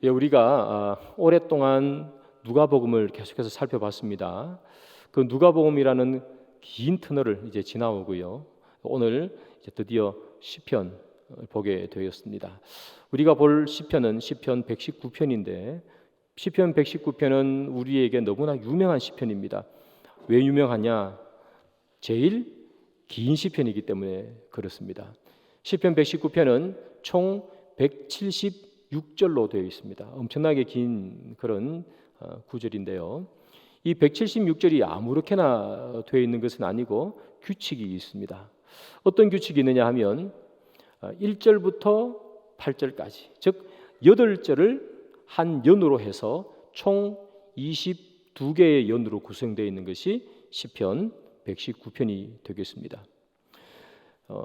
예, 우리가 오랫동안 누가복음을 계속해서 살펴봤습니다. 그 누가복음이라는 긴 터널을 이제 지나오고요. 오늘 이제 드디어 시편을 보게 되었습니다. 우리가 볼 시편은 시편 119편인데 시편 119편은 우리에게 너무나 유명한 시편입니다. 왜 유명하냐? 제일 긴 시편이기 때문에 그렇습니다. 시편 119편은 총 176절로 되어 있습니다. 엄청나게 긴 그런 구절인데요. 이 176절이 아무렇게나 되어 있는 것은 아니고 규칙이 있습니다. 어떤 규칙이 있느냐 하면 1절부터 8절까지, 즉 8절을 한 연으로 해서 총 22개의 연으로 구성되어 있는 것이 시편 119편이 되겠습니다.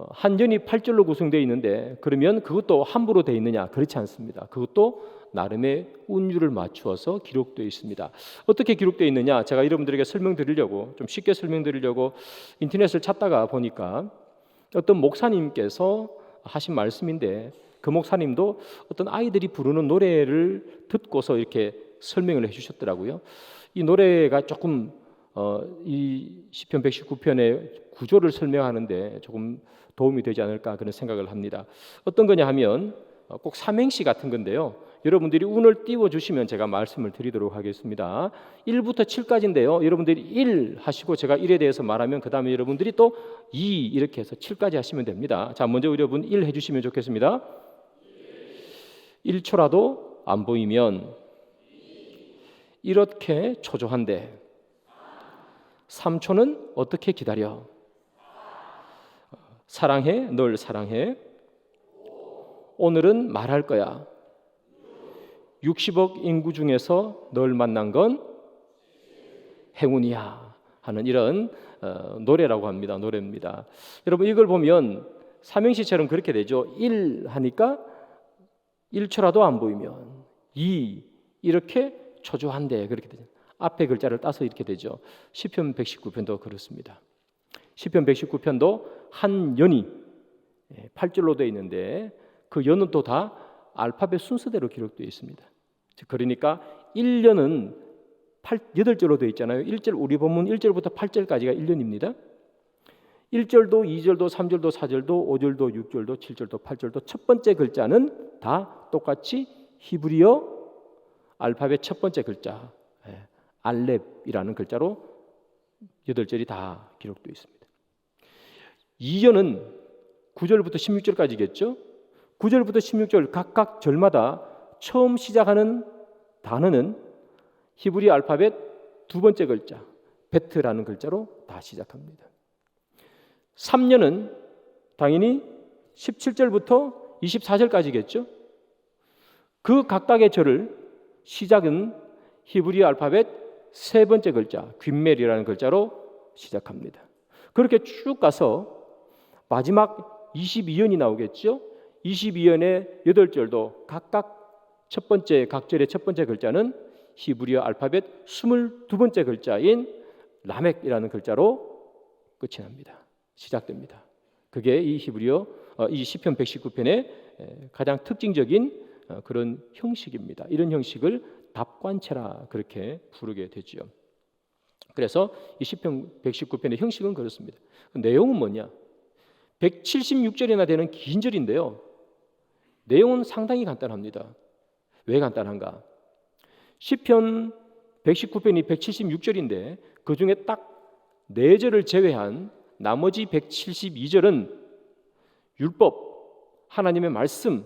한 연이 8절로 구성되어 있는데 그러면 그것도 함부로 되어 있느냐? 그렇지 않습니다. 그것도 나름의 운율을 맞추어서 기록되어 있습니다. 어떻게 기록되어 있느냐? 제가 여러분들에게 설명드리려고 좀 쉽게 설명드리려고 인터넷을 찾다가 보니까 어떤 목사님께서 하신 말씀인데 그 목사님도 어떤 아이들이 부르는 노래를 듣고서 이렇게 설명을 해주셨더라고요. 이 노래가 조금 이 시편 119편의 구조를 설명하는데 조금 도움이 되지 않을까 그런 생각을 합니다. 어떤 거냐 하면 꼭 삼행시 같은 건데요. 여러분들이 운을 띄워주시면 제가 말씀을 드리도록 하겠습니다. 1부터 7까지인데요. 여러분들이 1 하시고 제가 1에 대해서 말하면 그 다음에 여러분들이 또 2 이렇게 해서 7까지 하시면 됩니다. 자, 먼저 여러분 1 해주시면 좋겠습니다. 1초라도 안 보이면 이렇게 초조한데 3초는 어떻게 기다려? 사랑해, 널 사랑해. 오늘은 말할 거야. 60억 인구 중에서 널 만난 건 행운이야 하는 이런 노래라고 합니다. 노래입니다. 여러분 이걸 보면 삼행시처럼 그렇게 되죠. 1 하니까 1초라도 안 보이면 2 이렇게 초조한데 그렇게 되죠. 앞에 글자를 따서 이렇게 되죠. 시편 119편도 그렇습니다. 시편 119편도 한 연이 8절로 되어 있는데 그 연은 또 다 알파벳 순서대로 기록되어 있습니다. 그러니까 1년은 8절로 되어 있잖아요. 1절 우리 본문 1절부터 8절까지가 1년입니다. 1절도 2절도 3절도 4절도 5절도 6절도 7절도 8절도 첫 번째 글자는 다 똑같이 히브리어 알파벳 첫 번째 글자 알렙이라는 글자로 8절이 다 기록되어 있습니다. 2절은 9절부터 16절까지겠죠. 9절부터 16절 각각 절마다 처음 시작하는 단어는 히브리 알파벳 두 번째 글자 베트라는 글자로 다 시작합니다. 3년은 당연히 17절부터 24절까지겠죠. 그 각각의 절을 시작은 히브리 알파벳 세 번째 글자 귓멜이라는 글자로 시작합니다. 그렇게 쭉 가서 마지막 22연이 나오겠죠. 22연의 8절도 각각 첫 번째 각절의 첫 번째 글자는 히브리어 알파벳 22번째 글자인 라멕이라는 글자로 끝이 납니다. 시작됩니다. 그게 이 히브리어 이 시편 119편의 가장 특징적인 그런 형식입니다. 이런 형식을 답관체라 그렇게 부르게 되죠. 그래서 이 시편 119편의 형식은 그렇습니다. 내용은 뭐냐? 176절이나 되는 긴 절인데요. 내용은 상당히 간단합니다. 왜 간단한가? 시편 119편이 176절인데 그 중에 딱 4절을 제외한 나머지 172절은 율법, 하나님의 말씀,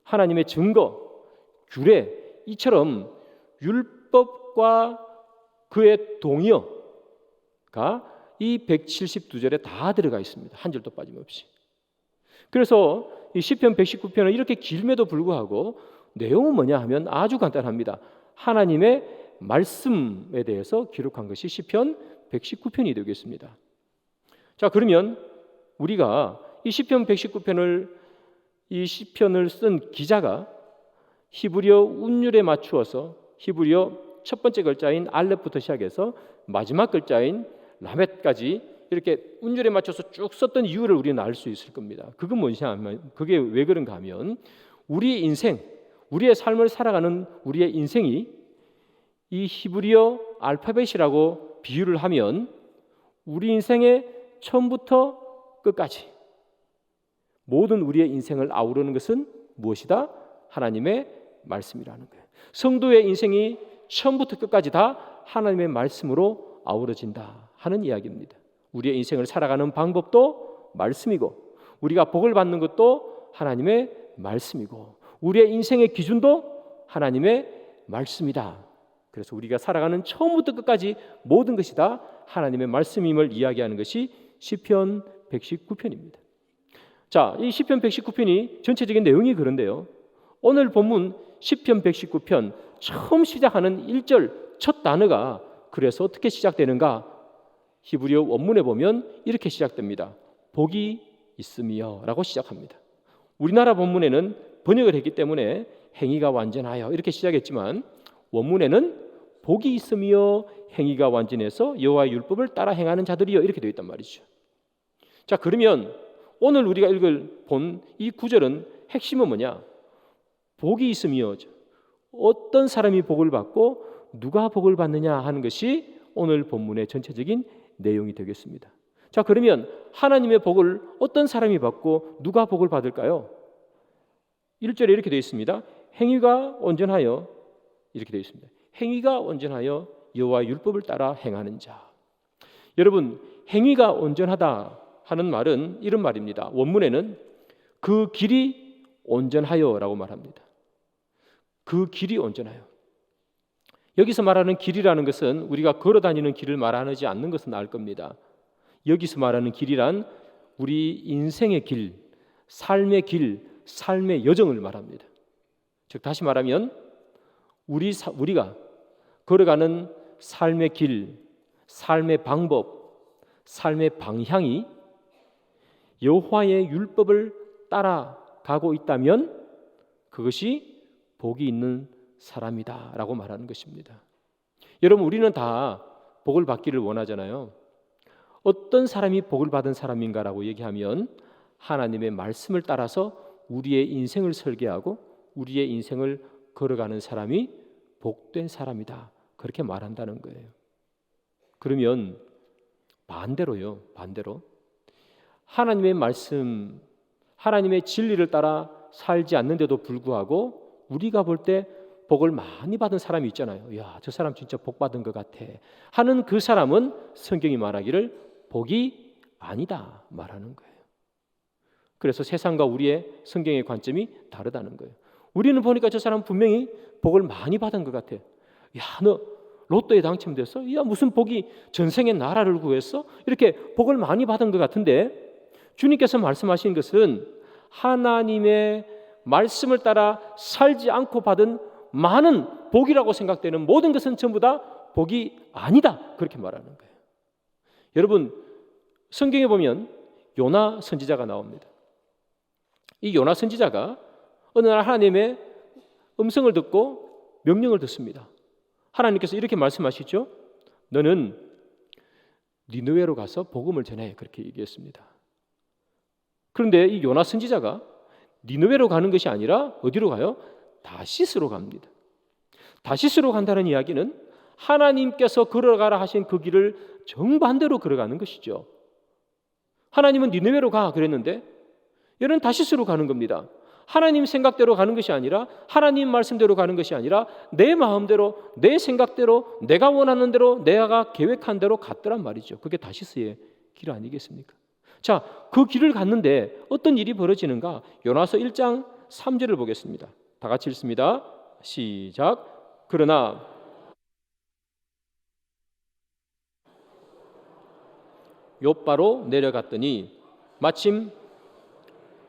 하나님의 증거, 규례 이처럼 율법과 그의 동의어가 이 172절에 다 들어가 있습니다. 한 절도 빠짐없이. 그래서 이 시편 119편은 이렇게 길음에도 불구하고 내용은 뭐냐 하면 아주 간단합니다. 하나님의 말씀에 대해서 기록한 것이 시편 119편이 되겠습니다. 자, 그러면 우리가 이 시편 119편을 이 시편을 쓴 기자가 히브리어 운율에 맞추어서 히브리어 첫 번째 글자인 알렙부터 시작해서 마지막 글자인 라멧까지 이렇게 운율에 맞춰서 쭉 썼던 이유를 우리는 알 수 있을 겁니다. 그건 뭐냐 하면 그게 왜 그런가 하면 우리 인생, 우리의 삶을 살아가는 우리의 인생이 이 히브리어 알파벳이라고 비유를 하면 우리 인생의 처음부터 끝까지 모든 우리의 인생을 아우르는 것은 무엇이다? 하나님의 말씀이라는 거예요. 성도의 인생이 처음부터 끝까지 다 하나님의 말씀으로 아우러진다 하는 이야기입니다. 우리의 인생을 살아가는 방법도 말씀이고, 우리가 복을 받는 것도 하나님의 말씀이고, 우리의 인생의 기준도 하나님의 말씀이다. 그래서 우리가 살아가는 처음부터 끝까지 모든 것이 다 하나님의 말씀임을 이야기하는 것이 시편 119편입니다. 자, 이 시편 119편이 전체적인 내용이 그런데요, 오늘 본문 시편 119편 처음 시작하는 1절 첫 단어가 그래서 어떻게 시작되는가? 히브리어 원문에 보면 이렇게 시작됩니다. 복이 있으며 라고 시작합니다. 우리나라 본문에는 번역을 했기 때문에 행위가 완전하여 이렇게 시작했지만 원문에는 복이 있으며 행위가 완전해서 여호와의 율법을 따라 행하는 자들이여 이렇게 되어 있단 말이죠. 자, 그러면 오늘 우리가 읽을 본 이 구절은 핵심은 뭐냐? 복이 있으며, 어떤 사람이 복을 받고 누가 복을 받느냐 하는 것이 오늘 본문의 전체적인 내용이 되겠습니다. 자, 그러면 하나님의 복을 어떤 사람이 받고 누가 복을 받을까요? 1절에 이렇게 되어 있습니다. 행위가 온전하여, 이렇게 되어 있습니다. 행위가 온전하여 여호와의 율법을 따라 행하는 자. 여러분, 행위가 온전하다 하는 말은 이런 말입니다. 원문에는 그 길이 온전하여라고 말합니다. 그 길이 온전하여. 여기서 말하는 길이라는 것은 우리가 걸어 다니는 길을 말하지 않는 것은 알 겁니다. 여기서 말하는 길이란 우리 인생의 길, 삶의 길, 삶의 여정을 말합니다. 즉 다시 말하면 우리가 걸어가는 삶의 길, 삶의 방법, 삶의 방향이 여호와의 율법을 따라가고 있다면 그것이 복이 있는 사람이다라고 말하는 것입니다. 여러분, 우리는 다 복을 받기를 원하잖아요. 어떤 사람이 복을 받은 사람인가라고 얘기하면 하나님의 말씀을 따라서 우리의 인생을 설계하고 우리의 인생을 걸어가는 사람이 복된 사람이다, 그렇게 말한다는 거예요. 그러면 반대로 하나님의 말씀, 하나님의 진리를 따라 살지 않는데도 불구하고 우리가 볼 때 복을 많이 받은 사람이 있잖아요. 야, 저 사람 진짜 복 받은 것 같아 하는 그 사람은 성경이 말하기를 복이 아니다 말하는 거예요. 그래서 세상과 우리의 성경의 관점이 다르다는 거예요. 우리는 보니까 저 사람 분명히 복을 많이 받은 것 같아. 야, 너 로또에 당첨됐어? 야, 무슨 복이 전생에 나라를 구했어? 이렇게 복을 많이 받은 것 같은데 주님께서 말씀하신 것은 하나님의 말씀을 따라 살지 않고 받은 많은 복이라고 생각되는 모든 것은 전부 다 복이 아니다, 그렇게 말하는 거예요. 여러분, 성경에 보면 요나 선지자가 나옵니다. 이 요나 선지자가 어느 날 하나님의 음성을 듣고 명령을 듣습니다. 하나님께서 이렇게 말씀하시죠. 너는 니느웨로 가서 복음을 전해, 그렇게 얘기했습니다. 그런데 이 요나 선지자가 니느웨로 가는 것이 아니라 어디로 가요? 다시스로 갑니다. 다시스로 간다는 이야기는 하나님께서 걸어가라 하신 그 길을 정반대로 걸어가는 것이죠. 하나님은 니느웨로 가 그랬는데 얘는 다시스로 가는 겁니다. 하나님 생각대로 가는 것이 아니라, 하나님 말씀대로 가는 것이 아니라 내 마음대로, 내 생각대로, 내가 원하는 대로, 내가 계획한 대로 갔더란 말이죠. 그게 다시스의 길 아니겠습니까? 자, 그 길을 갔는데 어떤 일이 벌어지는가? 요나서 1장 3절을 보겠습니다. 다 같이 읽습니다. 시작. 그러나 욥바로 내려갔더니 마침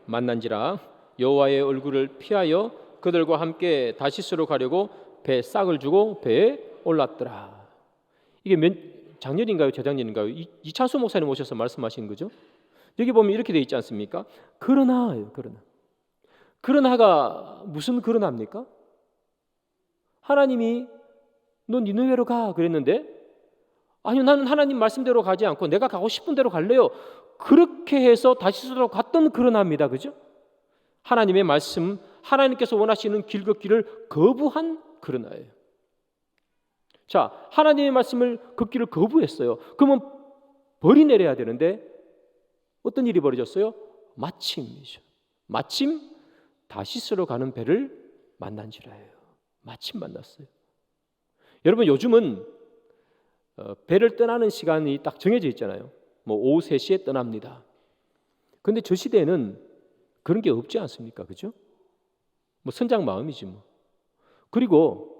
만난지라 여호와의 얼굴을 피하여 그들과 함께 다시스로 가려고 배에 싹을 주고 배에 올랐더라. 이게 작년인가요? 재작년인가요? 이찬수 목사님 오셔서 말씀하신 거죠. 여기 보면 이렇게 돼 있지 않습니까? 그러나가 무슨 그러나입니까? 하나님이 너 니느웨로 가 그랬는데, 아니요, 나는 하나님 말씀대로 가지 않고 내가 가고 싶은 대로 갈래요, 그렇게 해서 다시스로 갔던 그러나입니다. 그죠? 하나님의 말씀, 하나님께서 원하시는 길 걷기를 거부한 그런 아이예요. 자, 하나님의 말씀을 걷기를 거부했어요. 그러면 벌이 내려야 되는데 어떤 일이 벌어졌어요? 마침이죠. 마침 다시스로 가는 배를 만난지라예요. 마침 만났어요. 여러분, 요즘은 배를 떠나는 시간이 딱 정해져 있잖아요. 뭐 오후 3시에 떠납니다. 그런데 저 시대에는 그런 게 없지 않습니까? 그죠? 뭐 선장 마음이지 뭐. 그리고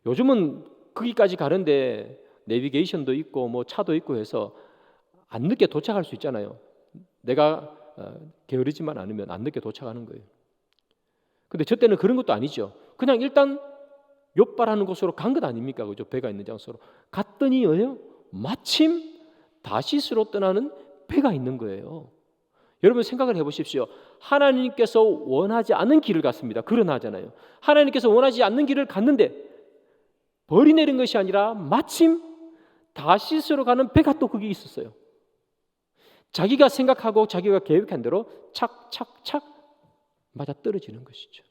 요즘은 거기까지 가는데 내비게이션도 있고 뭐 차도 있고 해서 안 늦게 도착할 수 있잖아요. 내가 게으르지만 않으면 안 늦게 도착하는 거예요. 근데 저 때는 그런 것도 아니죠. 그냥 일단 욥바라는 곳으로 간 것 아닙니까? 그죠? 배가 있는 장소로 갔더니요, 마침 다시스로 떠나는 배가 있는 거예요. 여러분 생각을 해보십시오. 하나님께서 원하지 않는 길을 갔습니다. 그러나 하잖아요. 하나님께서 원하지 않는 길을 갔는데 벌이 내린 것이 아니라 마침 다시스로 가는 배가 또 거기 있었어요. 자기가 생각하고 자기가 계획한 대로 착착착 맞아 떨어지는 것이죠.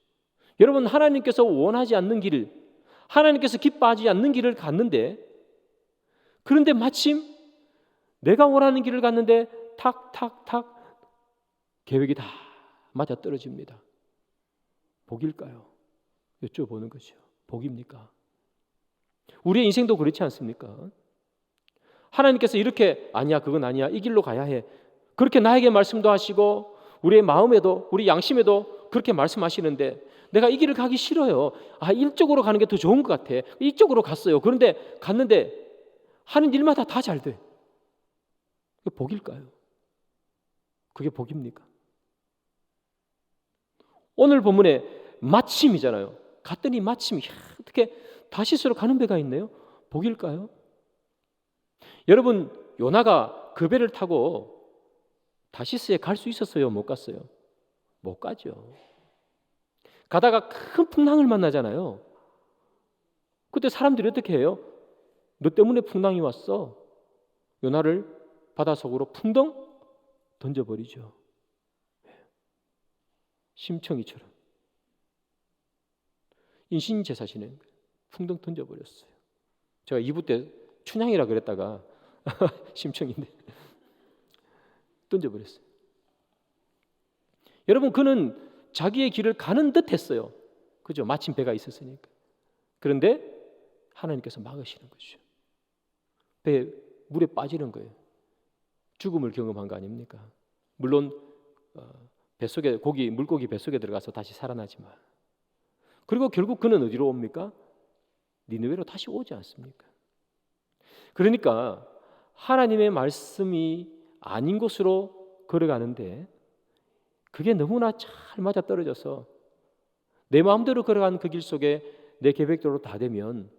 여러분, 하나님께서 원하지 않는 길을, 하나님께서 기뻐하지 않는 길을 갔는데, 그런데 마침 내가 원하는 길을 갔는데 탁탁탁 계획이 다 맞아 떨어집니다. 복일까요? 여쭤보는 거죠. 복입니까? 우리의 인생도 그렇지 않습니까? 하나님께서 이렇게 아니야, 그건 아니야, 이 길로 가야 해, 그렇게 나에게 말씀도 하시고 우리의 마음에도, 우리 양심에도 그렇게 말씀하시는데 내가 이 길을 가기 싫어요. 이쪽으로 가는 게 더 좋은 것 같아. 이쪽으로 갔어요. 그런데 갔는데 하는 일마다 다 잘 돼. 그게 복일까요? 그게 복입니까? 오늘 본문에 마침이잖아요. 갔더니 마침, 어떻게 다시스로 가는 배가 있네요. 복일까요? 여러분, 요나가 그 배를 타고 다시스에 갈 수 있었어요? 못 갔어요? 못 가죠. 가다가 큰 풍랑을 만나잖아요. 그때 사람들이 어떻게 해요? 너 때문에 풍랑이 왔어. 요나를 바닷속으로 풍덩 던져버리죠. 심청이처럼 인신제사 지낸 거예요. 풍덩 던져버렸어요. 제가 2부 때 춘향이라 그랬다가 심청인데 던져버렸어요. 여러분, 그는 자기의 길을 가는 듯 했어요. 그죠? 마침 배가 있었으니까. 그런데 하나님께서 막으시는 거죠. 배 물에 빠지는 거예요. 죽음을 경험한 거 아닙니까? 물론 뱃속에 물고기 뱃속에 들어가서 다시 살아나지만, 그리고 결국 그는 어디로 옵니까? 니느웨로 다시 오지 않습니까? 그러니까 하나님의 말씀이 아닌 곳으로 걸어가는데 그게 너무나 잘 맞아 떨어져서 내 마음대로 걸어가는 그 길 속에 내 계획대로 다 되면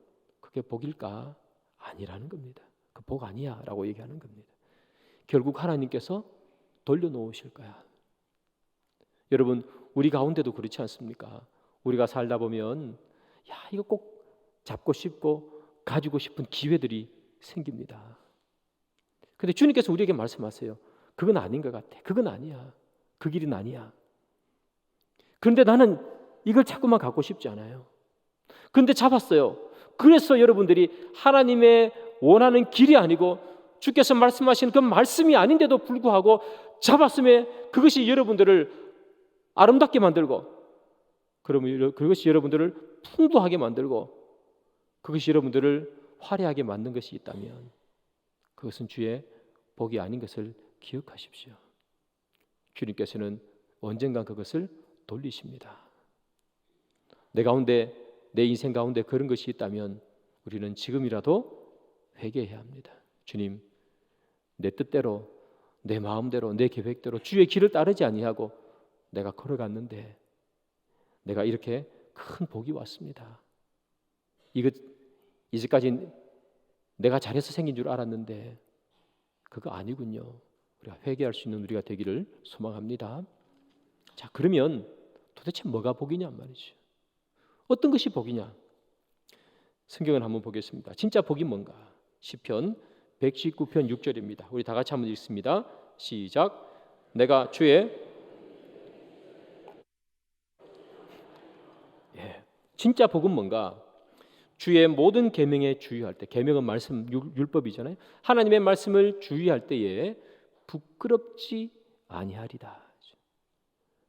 그게 복일까? 아니라는 겁니다. 그 복 아니야 라고 얘기하는 겁니다. 결국 하나님께서 돌려놓으실 거야. 여러분, 우리 가운데도 그렇지 않습니까? 우리가 살다 보면 이거 꼭 잡고 싶고 가지고 싶은 기회들이 생깁니다. 근데 주님께서 우리에게 말씀하세요. 그건 아닌 것 같아. 그건 아니야. 그 길은 아니야. 그런데 나는 이걸 자꾸만 갖고 싶지 않아요. 그런데 잡았어요. 그래서 여러분들이 하나님의 원하는 길이 아니고 주께서 말씀하신 그 말씀이 아닌데도 불구하고 잡았음에 그것이 여러분들을 아름답게 만들고, 그러면 그것이 여러분들을 풍부하게 만들고, 그것이 여러분들을 화려하게 만든 것이 있다면 그것은 주의 복이 아닌 것을 기억하십시오. 주님께서는 언젠가 그것을 돌리십니다. 내 가운데, 내 인생 가운데 그런 것이 있다면 우리는 지금이라도 회개해야 합니다. 주님, 내 뜻대로, 내 마음대로, 내 계획대로 주의 길을 따르지 아니하고 내가 걸어갔는데 내가 이렇게 큰 복이 왔습니다. 이제까지 내가 잘해서 생긴 줄 알았는데 그거 아니군요. 우리가 회개할 수 있는 우리가 되기를 소망합니다. 자, 그러면 도대체 뭐가 복이냐 말이죠. 어떤 것이 복이냐? 성경을 한번 보겠습니다. 진짜 복이 뭔가? 시편 119편 6절입니다. 우리 다 같이 한번 읽습니다. 시작. 내가 주의 진짜 복은 뭔가? 주의 모든 계명에 주의할 때, 계명은 말씀 율법이잖아요. 하나님의 말씀을 주의할 때에 부끄럽지 아니하리다.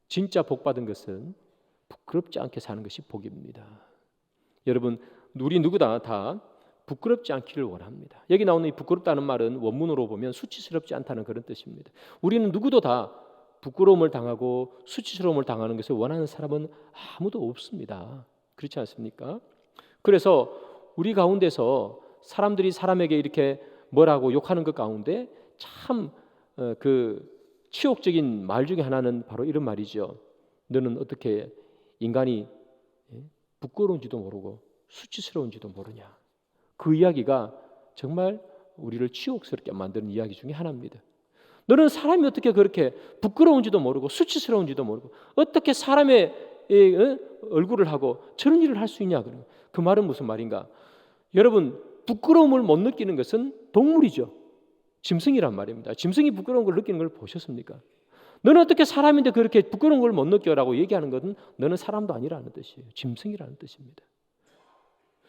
진짜 복 받은 것은 부끄럽지 않게 사는 것이 복입니다. 여러분, 우리 누구나 다 부끄럽지 않기를 원합니다. 여기 나오는 이 부끄럽다는 말은 원문으로 보면 수치스럽지 않다는 그런 뜻입니다. 우리는 누구도 다 부끄러움을 당하고 수치스러움을 당하는 것을 원하는 사람은 아무도 없습니다. 그렇지 않습니까? 그래서 우리 가운데서 사람들이 사람에게 이렇게 뭐라고 욕하는 것 가운데 참 치욕적인 말 중에 하나는 바로 이런 말이죠. 너는 어떻게 인간이 부끄러운지도 모르고 수치스러운지도 모르냐. 그 이야기가 정말 우리를 치욕스럽게 만드는 이야기 중에 하나입니다. 너는 사람이 어떻게 그렇게 부끄러운지도 모르고 수치스러운지도 모르고 어떻게 사람의 얼굴을 하고 저런 일을 할 수 있냐. 그 말은 무슨 말인가? 여러분, 부끄러움을 못 느끼는 것은 동물이죠. 짐승이란 말입니다. 짐승이 부끄러운 걸 느끼는 걸 보셨습니까? 너는 어떻게 사람인데 그렇게 부끄러운 걸 못 느껴라고 얘기하는 것은 너는 사람도 아니라는 뜻이에요. 짐승이라는 뜻입니다.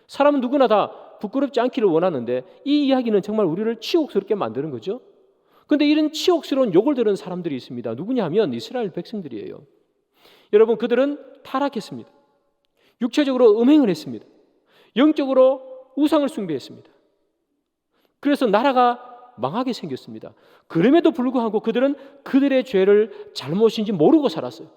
사람은 누구나 다 부끄럽지 않기를 원하는데 이 이야기는 정말 우리를 치욕스럽게 만드는 거죠. 그런데 이런 치욕스러운 욕을 들은 사람들이 있습니다. 누구냐 하면 이스라엘 백성들이에요. 여러분, 그들은 타락했습니다. 육체적으로 음행을 했습니다. 영적으로 우상을 숭배했습니다. 그래서 나라가 망하게 생겼습니다. 그럼에도 불구하고 그들은 그들의 죄를 잘못인지 모르고 살았어요.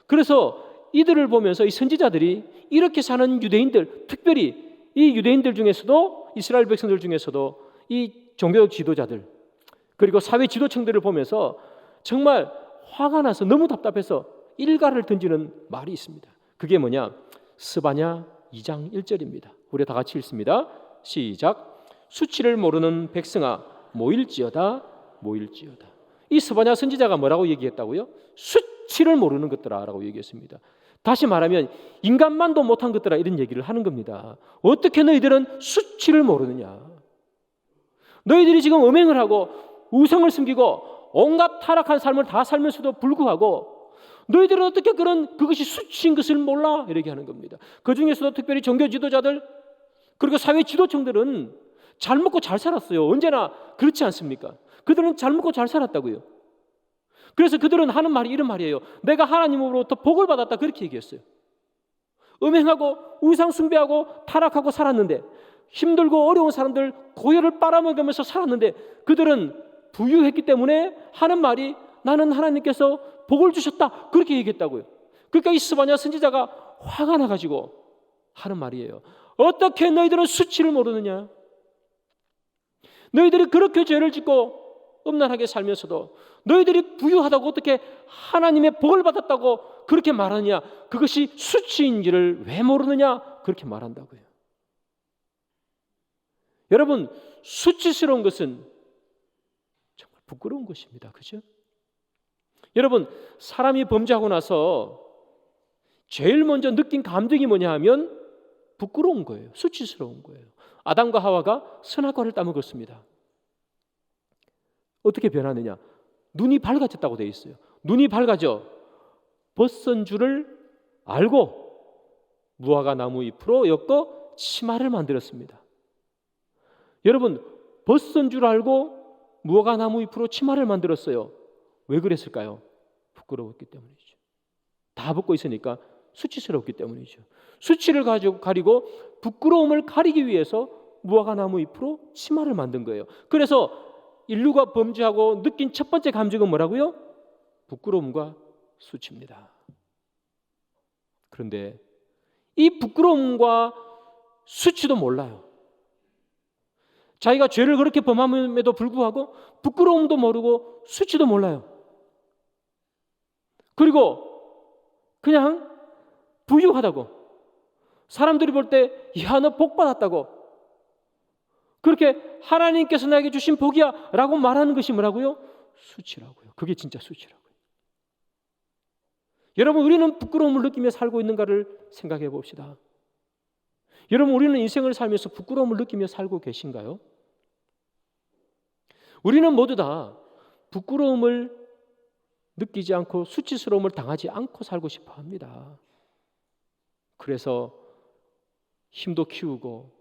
그래서 이들을 보면서 이 선지자들이 이렇게 사는 유대인들, 특별히 이 유대인들 중에서도 이스라엘 백성들 중에서도 이 종교 지도자들 그리고 사회 지도층들을 보면서 정말 화가 나서 너무 답답해서 일갈을 던지는 말이 있습니다. 그게 뭐냐? 스바냐 2장 1절입니다. 우리 다 같이 읽습니다. 시작. 수치를 모르는 백성아 모일지어다 모일지어다. 이 스바냐 선지자가 뭐라고 얘기했다고요? 수치를 모르는 것들아라고 얘기했습니다. 다시 말하면 인간만도 못한 것들아 이런 얘기를 하는 겁니다. 어떻게 너희들은 수치를 모르느냐? 너희들이 지금 음행을 하고 우상을 숨기고 온갖 타락한 삶을 다 살면서도 불구하고 너희들은 어떻게 그것이 수치인 것을 몰라? 이렇게 하는 겁니다. 그 중에서도 특별히 종교 지도자들 그리고 사회 지도층들은 잘 먹고 잘 살았어요. 언제나 그렇지 않습니까? 그들은 잘 먹고 잘 살았다고요. 그래서 그들은 하는 말이 이런 말이에요. 내가 하나님으로부터 복을 받았다 그렇게 얘기했어요. 음행하고 우상 숭배하고 타락하고 살았는데 힘들고 어려운 사람들 고열을 빨아먹으면서 살았는데 그들은 부유했기 때문에 하는 말이 나는 하나님께서 복을 주셨다 그렇게 얘기했다고요. 그러니까 이 스바냐 선지자가 화가 나가지고 하는 말이에요. 어떻게 너희들은 수치를 모르느냐? 너희들이 그렇게 죄를 짓고 음란하게 살면서도 너희들이 부유하다고 어떻게 하나님의 복을 받았다고 그렇게 말하느냐? 그것이 수치인지를 왜 모르느냐? 그렇게 말한다고요. 여러분, 수치스러운 것은 정말 부끄러운 것입니다. 그죠? 여러분, 사람이 범죄하고 나서 제일 먼저 느낀 감정이 뭐냐 하면 부끄러운 거예요. 수치스러운 거예요. 아담과 하와가 선악과를 따먹었습니다. 어떻게 변하느냐? 눈이 밝아졌다고 되어 있어요. 눈이 밝아져 벗은 줄을 알고 무화과 나무 잎으로 엮어 치마를 만들었습니다. 여러분, 벗은 줄 알고 무화과 나무 잎으로 치마를 만들었어요. 왜 그랬을까요? 부끄러웠기 때문이죠. 다 벗고 있으니까 수치스럽기 때문이죠. 수치를 가리고 부끄러움을 가리기 위해서 무화과 나무 잎으로 치마를 만든 거예요. 그래서 인류가 범죄하고 느낀 첫 번째 감정은 뭐라고요? 부끄러움과 수치입니다. 그런데 이 부끄러움과 수치도 몰라요. 자기가 죄를 그렇게 범함에도 불구하고 부끄러움도 모르고 수치도 몰라요. 그리고 그냥 부유하다고 사람들이 볼 때 야, 너 복 받았다고 그렇게 하나님께서 나에게 주신 복이야 라고 말하는 것이 뭐라고요? 수치라고요. 그게 진짜 수치라고요. 여러분, 우리는 부끄러움을 느끼며 살고 있는가를 생각해 봅시다. 여러분, 우리는 인생을 살면서 부끄러움을 느끼며 살고 계신가요? 우리는 모두 다 부끄러움을 느끼지 않고 수치스러움을 당하지 않고 살고 싶어 합니다. 그래서 힘도 키우고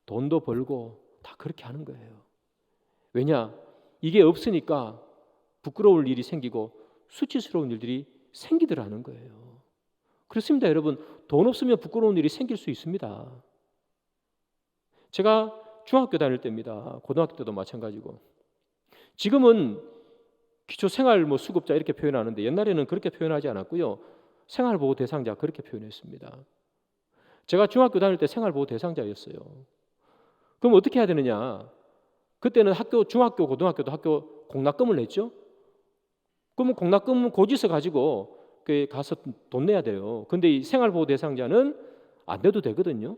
돈도 벌고 다 그렇게 하는 거예요. 왜냐? 이게 없으니까 부끄러울 일이 생기고 수치스러운 일들이 생기더라는 거예요. 그렇습니다, 여러분. 돈 없으면 부끄러운 일이 생길 수 있습니다. 제가 중학교 다닐 때입니다. 고등학교 때도 마찬가지고. 지금은 기초생활 수급자 이렇게 표현하는데 옛날에는 그렇게 표현하지 않았고요. 생활보호 대상자 그렇게 표현했습니다. 제가 중학교 다닐 때 생활보호 대상자였어요. 그럼 어떻게 해야 되느냐? 그때는 중학교, 고등학교도 학교 공납금을 냈죠. 그러면 공납금 고지서 가지고 가서 돈 내야 돼요. 근데 이 생활보호 대상자는 안 내도 되거든요.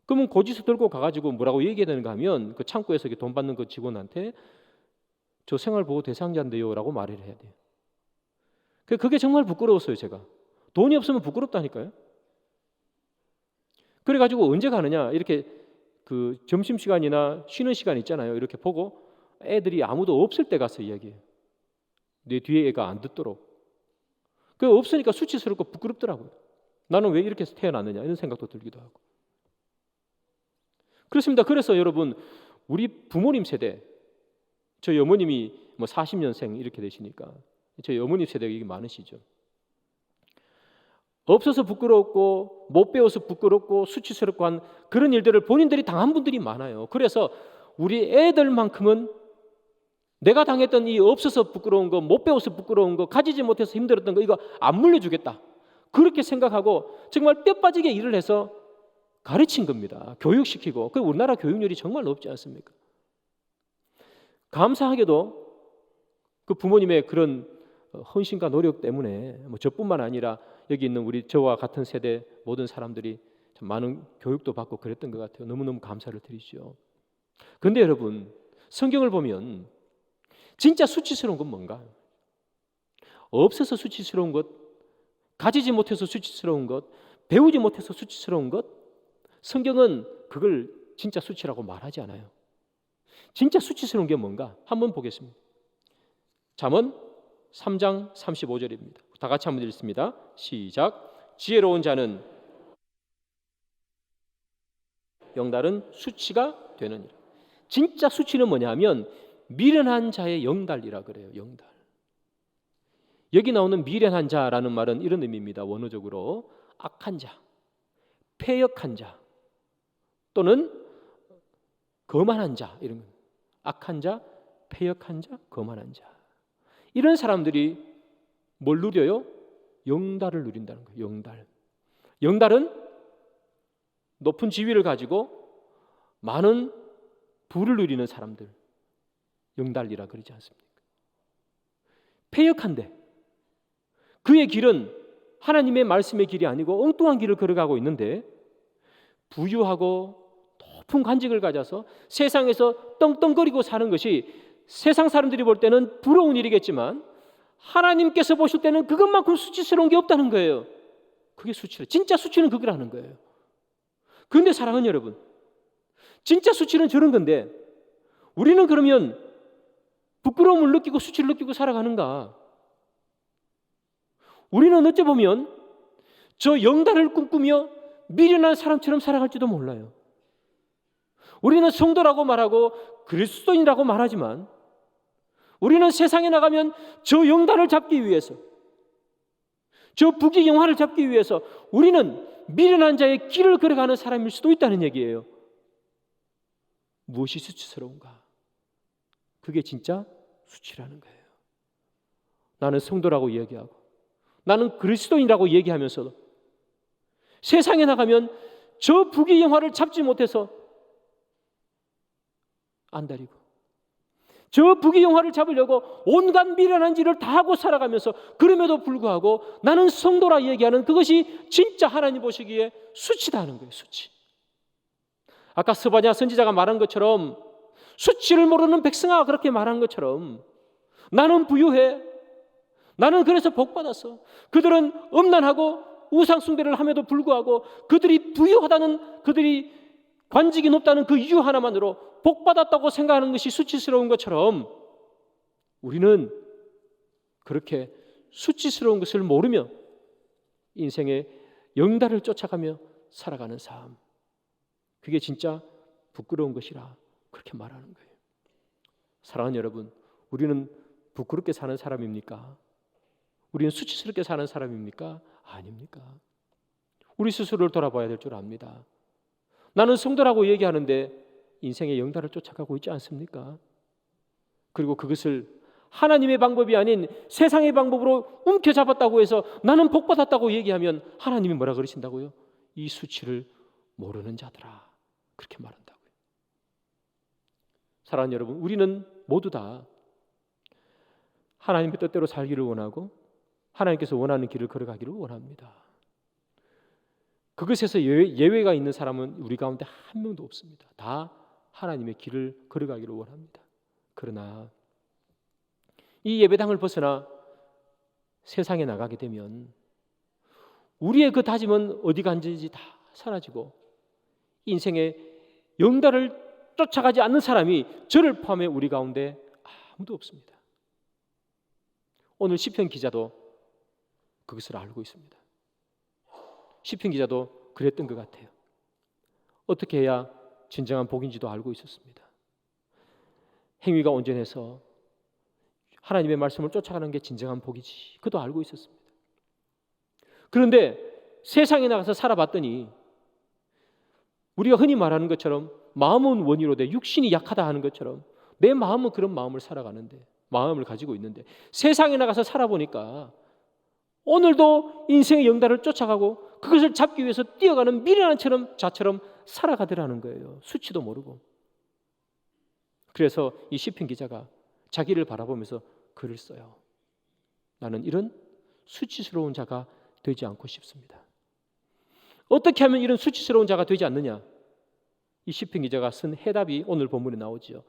그러면 고지서 들고 가가지고 뭐라고 얘기해야 되는가 하면 그 창구에서 돈 받는 그 직원한테 저 생활보호 대상자인데요 라고 말을 해야 돼요. 그게 정말 부끄러웠어요. 제가 돈이 없으면 부끄럽다니까요. 그래가지고 언제 가느냐, 이렇게 그 점심시간이나 쉬는 시간 있잖아요. 이렇게 보고 애들이 아무도 없을 때 가서 이야기해요. 내 뒤에 애가 안 듣도록. 없으니까 수치스럽고 부끄럽더라고요. 나는 왜 이렇게 태어났느냐 이런 생각도 들기도 하고. 그렇습니다. 그래서 여러분, 우리 부모님 세대, 저희 어머님이 40년생 이렇게 되시니까 저희 어머님 세대가 이게 많으시죠. 없어서 부끄럽고 못 배워서 부끄럽고 수치스럽고 한 그런 일들을 본인들이 당한 분들이 많아요. 그래서 우리 애들만큼은 내가 당했던 이 없어서 부끄러운 거, 못 배워서 부끄러운 거, 가지지 못해서 힘들었던 거 이거 안 물려주겠다, 그렇게 생각하고 정말 뼈 빠지게 일을 해서 가르친 겁니다. 교육시키고. 우리나라 교육열이 정말 높지 않습니까? 감사하게도 그 부모님의 그런 헌신과 노력 때문에 저뿐만 아니라 여기 있는 저와 같은 세대 모든 사람들이 참 많은 교육도 받고 그랬던 것 같아요. 너무너무 감사를 드리죠. 그런데 여러분, 성경을 보면 진짜 수치스러운 건 뭔가? 없어서 수치스러운 것, 가지지 못해서 수치스러운 것, 배우지 못해서 수치스러운 것, 성경은 그걸 진짜 수치라고 말하지 않아요. 진짜 수치스러운 게 뭔가? 한번 보겠습니다. 잠언 3장 35절입니다. 다 같이 한번 읽습니다. 시작. 지혜로운 자는 영달은 수치가 되느니라. 진짜 수치는 뭐냐 하면 미련한 자의 영달이라 그래요. 영달. 여기 나오는 미련한 자라는 말은 이런 의미입니다. 원어적으로 악한 자, 패역한 자, 또는 거만한 자, 이런 거. 악한 자, 패역한 자, 거만한 자. 이런 사람들이 뭘 누려요? 영달을 누린다는 거예요. 영달. 영달은 높은 지위를 가지고 많은 부를 누리는 사람들, 영달이라 그러지 않습니까? 패역한데 그의 길은 하나님의 말씀의 길이 아니고 엉뚱한 길을 걸어가고 있는데, 부유하고 높은 관직을 가져서 세상에서 떵떵거리고 사는 것이 세상 사람들이 볼 때는 부러운 일이겠지만 하나님께서 보실 때는 그것만큼 수치스러운 게 없다는 거예요. 그게 수치래. 진짜 수치는 그거라는 거예요. 그런데 사랑하는 여러분, 진짜 수치는 저런 건데 우리는 그러면 부끄러움을 느끼고 수치를 느끼고 살아가는가? 우리는 어찌 보면 저 영달을 꿈꾸며 미련한 사람처럼 살아갈지도 몰라요. 우리는 성도라고 말하고 그리스도인이라고 말하지만 우리는 세상에 나가면 저 영달을 잡기 위해서, 저 부귀 영화를 잡기 위해서 우리는 미련한 자의 길을 걸어가는 사람일 수도 있다는 얘기예요. 무엇이 수치스러운가? 그게 진짜 수치라는 거예요. 나는 성도라고 얘기하고 나는 그리스도인이라고 얘기하면서도 세상에 나가면 저 부귀 영화를 잡지 못해서 안달이고, 저 부귀 영화를 잡으려고 온갖 미련한 짓을 다 하고 살아가면서 그럼에도 불구하고 나는 성도라 얘기하는 그것이 진짜 하나님 보시기에 수치다 하는 거예요. 수치. 아까 스바냐 선지자가 말한 것처럼, 수치를 모르는 백성아 그렇게 말한 것처럼 나는 부유해, 나는 그래서 복받았어. 그들은 음란하고 우상 숭배를 함에도 불구하고 그들이 부유하다는, 그들이 관직이 높다는 그 이유 하나만으로 복받았다고 생각하는 것이 수치스러운 것처럼 우리는 그렇게 수치스러운 것을 모르며 인생의 영달을 쫓아가며 살아가는 삶, 그게 진짜 부끄러운 것이라 그렇게 말하는 거예요. 사랑하는 여러분, 우리는 부끄럽게 사는 사람입니까? 우리는 수치스럽게 사는 사람입니까? 아닙니까? 우리 스스로를 돌아봐야 될 줄 압니다. 나는 성도라고 얘기하는데 인생의 영달을 쫓아가고 있지 않습니까? 그리고 그것을 하나님의 방법이 아닌 세상의 방법으로 움켜잡았다고 해서 나는 복받았다고 얘기하면 하나님이 뭐라 그러신다고요? 이 수치를 모르는 자들아, 그렇게 말한다고요. 사랑하는 여러분, 우리는 모두 다 하나님의 뜻대로 살기를 원하고 하나님께서 원하는 길을 걸어가기를 원합니다. 그것에서 예외가 있는 사람은 우리 가운데 한 명도 없습니다. 다 하나님의 길을 걸어가기를 원합니다. 그러나 이 예배당을 벗어나 세상에 나가게 되면 우리의 그 다짐은 어디 간지 다 사라지고 인생의 영달을 쫓아가지 않는 사람이 저를 포함해 우리 가운데 아무도 없습니다. 오늘 시편 기자도 그것을 알고 있습니다. 시편 기자도 그랬던 것 같아요. 어떻게 해야 진정한 복인지도 알고 있었습니다. 행위가 온전해서 하나님의 말씀을 쫓아가는 게 진정한 복이지, 그도 알고 있었습니다. 그런데 세상에 나가서 살아봤더니 우리가 흔히 말하는 것처럼 마음은 원이로 돼 육신이 약하다 하는 것처럼 내 마음은 그런 마음을 살아가는데, 마음을 가지고 있는데 세상에 나가서 살아보니까 오늘도 인생의 영달을 쫓아가고 그것을 잡기 위해서 뛰어가는 미련한 자처럼 살아가더라는 거예요. 수치도 모르고. 그래서 이 시편 기자가 자기를 바라보면서 글을 써요. 나는 이런 수치스러운 자가 되지 않고 싶습니다. 어떻게 하면 이런 수치스러운 자가 되지 않느냐? 이 시편 기자가 쓴 해답이 오늘 본문에 나오지요.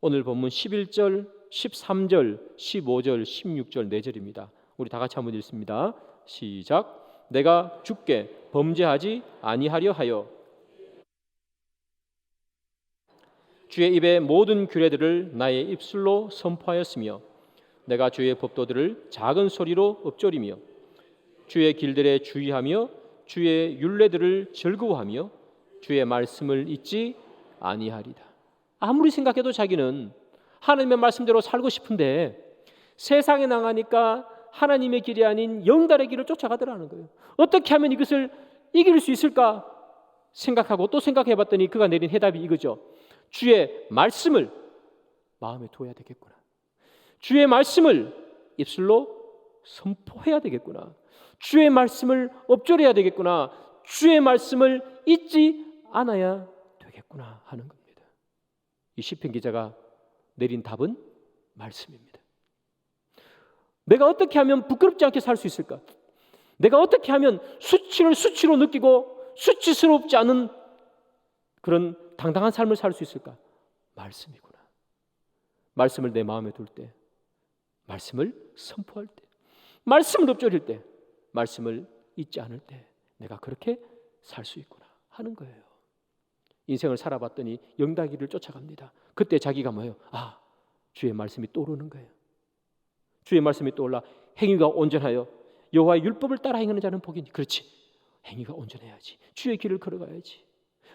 오늘 본문 11절, 13절, 15절, 16절 4절입니다. 우리 다 같이 한번 읽습니다. 시작. 내가 주께 범죄하지 아니하려 하여 주의 입의 모든 규례들을 나의 입술로 선포하였으며 내가 주의 법도들을 작은 소리로 읊조리며 주의 길들에 주의하며 주의 율례들을 즐거워하며 주의 말씀을 잊지 아니하리다. 아무리 생각해도 자기는 하나님의 말씀대로 살고 싶은데 세상에 나가니까 하나님의 길이 아닌 영달의 길을 쫓아가더라는 거예요. 어떻게 하면 이것을 이길 수 있을까 생각하고 또 생각해봤더니 그가 내린 해답이 이거죠. 주의 말씀을 마음에 두어야 되겠구나. 주의 말씀을 입술로 선포해야 되겠구나. 주의 말씀을 읊조려야 되겠구나. 주의 말씀을 잊지 않아야 되겠구나 하는 겁니다. 이 시편 기자가 내린 답은 말씀입니다. 내가 어떻게 하면 부끄럽지 않게 살 수 있을까? 내가 어떻게 하면 수치를 수치로 느끼고 수치스럽지 않은 그런 당당한 삶을 살 수 있을까? 말씀이구나. 말씀을 내 마음에 둘 때, 말씀을 선포할 때, 말씀을 읊조릴 때, 말씀을 잊지 않을 때 내가 그렇게 살 수 있구나 하는 거예요. 인생을 살아봤더니 영달길을 쫓아갑니다. 그때 자기가 뭐예요? 주의 말씀이 떠오르는 거예요. 주의 말씀이 떠올라 행위가 온전하여 여호와의 율법을 따라 행하는 자는 복이니. 그렇지, 행위가 온전해야지. 주의 길을 걸어가야지.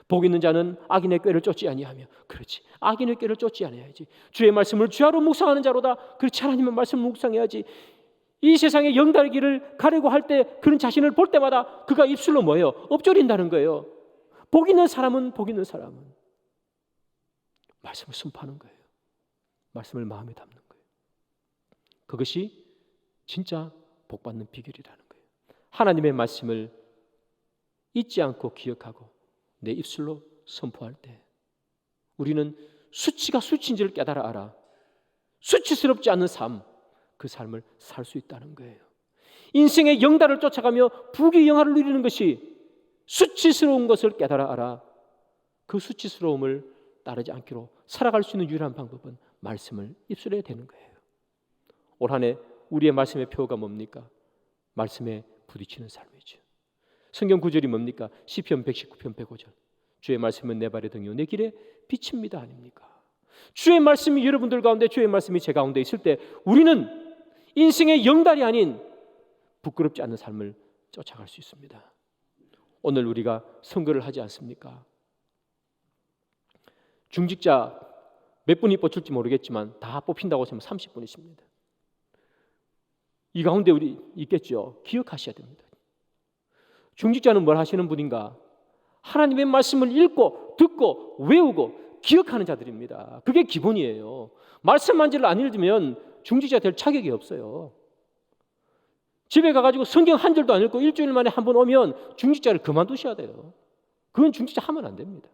복 있는 자는 악인의 꾀를 쫓지 아니하며. 그렇지, 악인의 꾀를 쫓지 아니해야지. 주의 말씀을 주야로 묵상하는 자로다. 그렇지, 하나님의 말씀을 묵상해야지. 이 세상의 영달의 길을 가려고 할 때 그런 자신을 볼 때마다 그가 입술로 뭐예요? 읊조린다는 거예요. 복 있는 사람은 말씀을 선포하는 거예요. 말씀을 마음에 담는 거예요. 그것이 진짜 복받는 비결이라는 거예요. 하나님의 말씀을 잊지 않고 기억하고 내 입술로 선포할 때 우리는 수치가 수치인지를 깨달아 알아. 수치스럽지 않은 삶, 그 삶을 살 수 있다는 거예요. 인생의 영달을 쫓아가며 부귀영화를 누리는 것이 수치스러운 것을 깨달아 알아. 그 수치스러움을 따르지 않기로 살아갈 수 있는 유일한 방법은 말씀을 입술해야 되는 거예요. 올 한 해 우리의 말씀의 표가 뭡니까? 말씀에 부딪히는 삶이죠. 성경 구절이 뭡니까? 시편 119편 105절. 주의 말씀은 내 발의 등이요 내 길에 빛입니다 아닙니까? 주의 말씀이 여러분들 가운데, 주의 말씀이 제 가운데 있을 때 우리는 인생의 영달이 아닌 부끄럽지 않은 삶을 쫓아갈 수 있습니다. 오늘 우리가 선거를 하지 않습니까? 중직자 몇 분이 뽑힐지 모르겠지만 다 뽑힌다고 하시면 30분이십니다. 이 가운데 우리 있겠죠. 기억하셔야 됩니다. 중직자는 뭘 하시는 분인가? 하나님의 말씀을 읽고 듣고 외우고 기억하는 자들입니다. 그게 기본이에요. 말씀 한 절을 안 읽으면 중직자 될 자격이 없어요. 집에 가가지고 성경 한 절도 안 읽고 일주일 만에 한 번 오면 중직자를 그만두셔야 돼요. 그건 중직자 하면 안 됩니다.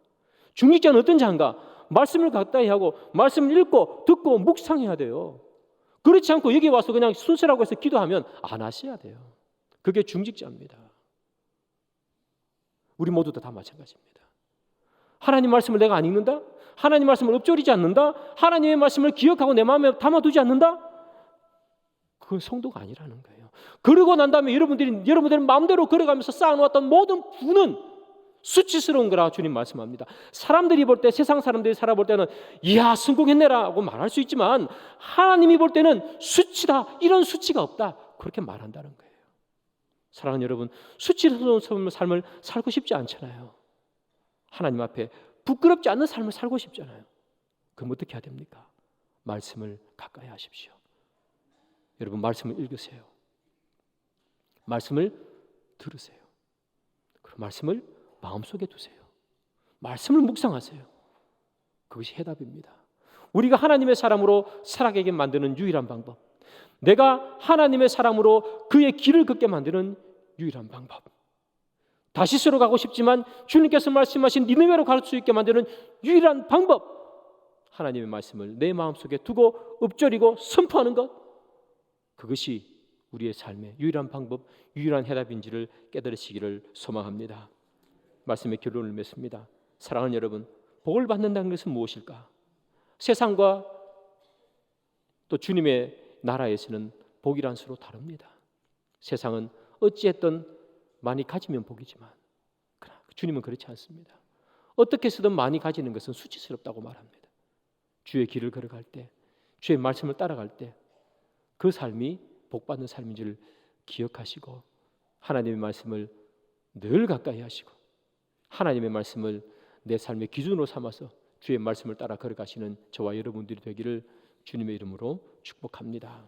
중직자는 어떤 자인가? 말씀을 가까이 하고 말씀을 읽고 듣고 묵상해야 돼요. 그렇지 않고 여기 와서 그냥 순서라고 해서 기도하면 안 하셔야 돼요. 그게 중직자입니다. 우리 모두 다 마찬가지입니다. 하나님 말씀을 내가 안 읽는다? 하나님 말씀을 읊조리지 않는다? 하나님의 말씀을 기억하고 내 마음에 담아두지 않는다? 그건 성도가 아니라는 거예요. 그러고 난 다음에 여러분들이 마음대로 걸어가면서 쌓아놓았던 모든 부는 수치스러운 거라 주님 말씀합니다. 사람들이 볼 때, 세상 사람들이 살아볼 때는 이야 성공했네라고 말할 수 있지만 하나님이 볼 때는 수치다, 이런 수치가 없다, 그렇게 말한다는 거예요. 사랑하는 여러분, 수치스러운 삶을 살고 싶지 않잖아요. 하나님 앞에 부끄럽지 않는 삶을 살고 싶잖아요. 그럼 어떻게 해야 됩니까? 말씀을 가까이 하십시오. 여러분, 말씀을 읽으세요. 말씀을 들으세요. 그리고 말씀을 마음속에 두세요. 말씀을 묵상하세요. 그것이 해답입니다. 우리가 하나님의 사람으로 살아가게 만드는 유일한 방법, 내가 하나님의 사람으로 그의 길을 걷게 만드는 유일한 방법, 다시스로 가고 싶지만 주님께서 말씀하신 니느웨로 갈 수 있게 만드는 유일한 방법, 하나님의 말씀을 내 마음속에 두고 읊조리고 선포하는 것, 그것이 우리의 삶의 유일한 방법, 유일한 해답인지를 깨달으시기를 소망합니다. 말씀의 결론을 맺습니다. 사랑하는 여러분, 복을 받는다는 것은 무엇일까? 세상과 또 주님의 나라에서는 복이란 서로 다릅니다. 세상은 어찌했든 많이 가지면 복이지만 주님은 그렇지 않습니다. 어떻게 해서든 많이 가지는 것은 수치스럽다고 말합니다. 주의 길을 걸어갈 때, 주의 말씀을 따라갈 때 그 삶이 복받는 삶인 줄 기억하시고 하나님의 말씀을 늘 가까이 하시고 하나님의 말씀을 내 삶의 기준으로 삼아서 주의 말씀을 따라 걸어가시는 저와 여러분들이 되기를 주님의 이름으로 축복합니다.